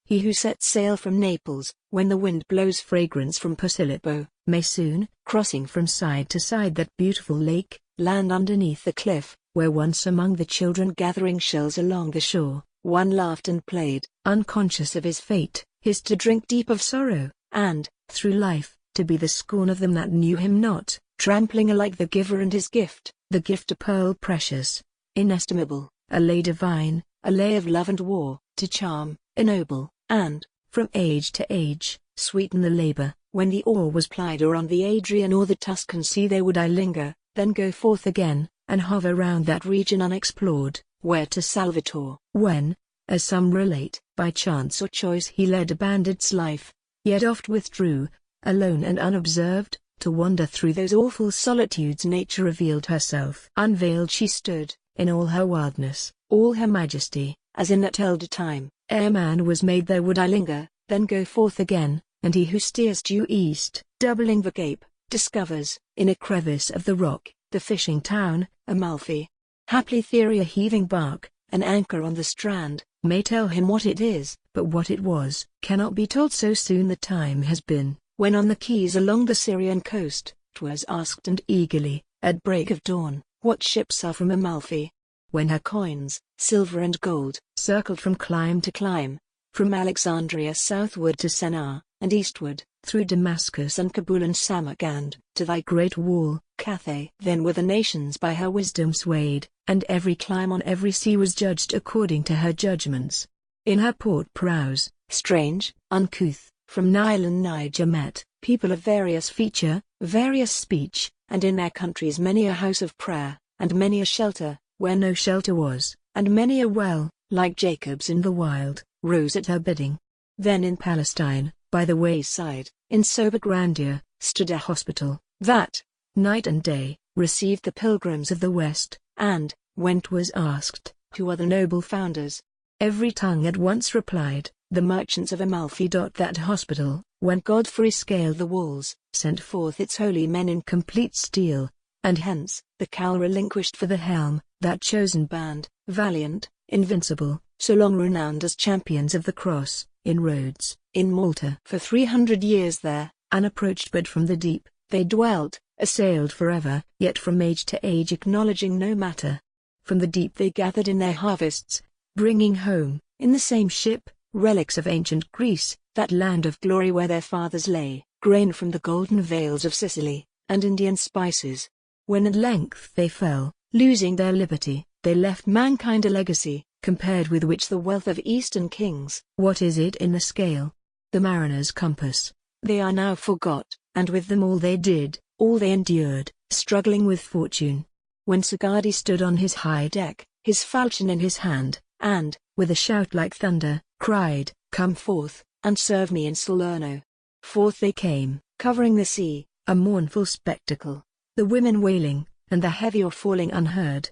he who sets sail from Naples, when the wind blows fragrance from Posillipo, may soon, crossing from side to side that beautiful lake, land underneath the cliff, where once among the children gathering shells along the shore, one laughed and played, unconscious of his fate, his to drink deep of sorrow, and, through life, to be the scorn of them that knew him not, trampling alike the giver and his gift, the gift a pearl precious, inestimable, a lay divine, a lay of love and war, to charm, ennoble, and, from age to age, sweeten the labor. When the oar was plied or on the Adrian or the Tuscan sea they would I linger, then go forth again, and hover round that region unexplored, where to Salvator, when, as some relate, by chance or choice he led a bandit's life, yet oft withdrew, alone and unobserved, to wander through those awful solitudes nature revealed herself. Unveiled she stood, in all her wildness, all her majesty, as in that elder time, ere man was made there would I linger, then go forth again, and he who steers due east, doubling the cape, discovers, in a crevice of the rock, the fishing town, Amalfi. Haply theory a heaving bark, an anchor on the strand, may tell him what it is, but what it was, cannot be told so soon the time has been, when on the quays along the Syrian coast, 'twas asked and eagerly, at break of dawn, what ships are from Amalfi. When her coins, silver and gold, circled from clime to clime, from Alexandria southward to Sennaar, and eastward, through Damascus and Kabul and Samarkand, to thy great wall, Cathay. Then were the nations by her wisdom swayed, and every clime on every sea was judged according to her judgments. In her port prows, strange, uncouth, from Nile and Niger met, people of various feature, various speech, and in their countries many a house of prayer, and many a shelter, where no shelter was, and many a well, like Jacob's in the wild, rose at her bidding. Then in Palestine, by the wayside, in sober grandeur, stood a hospital, that, night and day, received the pilgrims of the West, and, when 'twas asked, who are the noble founders, every tongue at once replied, the merchants of Amalfi. That hospital, when Godfrey scaled the walls, sent forth its holy men in complete steel, and hence, the cowl relinquished for the helm, that chosen band, valiant, invincible, so long renowned as champions of the cross, in Rhodes, in Malta. For 300 years there, unapproached but from the deep, they dwelt, assailed forever, yet from age to age acknowledging no matter. From the deep they gathered in their harvests, bringing home, in the same ship, relics of ancient Greece, that land of glory where their fathers lay, grain from the golden vales of Sicily, and Indian spices. When at length they fell, losing their liberty, they left mankind a legacy, compared with which the wealth of Eastern kings, what is it in the scale? The mariner's compass. They are now forgot, and with them all they did, all they endured, struggling with fortune. When Sagadi stood on his high deck, his falchion in his hand, and, with a shout like thunder, cried, "Come forth, and serve me in Salerno." Forth they came, covering the sea, a mournful spectacle, the women wailing, and the heavy oar falling unheard.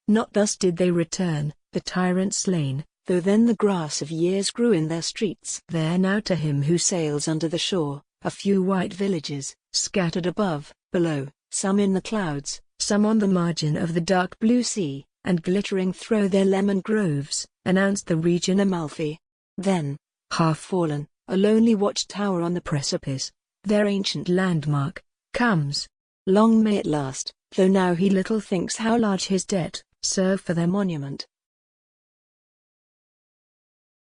Not thus did they return, the tyrant slain, though then the grass of years grew in their streets. There now to him who sails under the shore, a few white villages, scattered above, below, some in the clouds, some on the margin of the dark blue sea, and glittering through their lemon groves, announced the region Amalfi. Then, half fallen, a lonely watchtower on the precipice, their ancient landmark, comes. Long may it last, though now he little thinks how large his debt, serve for their monument.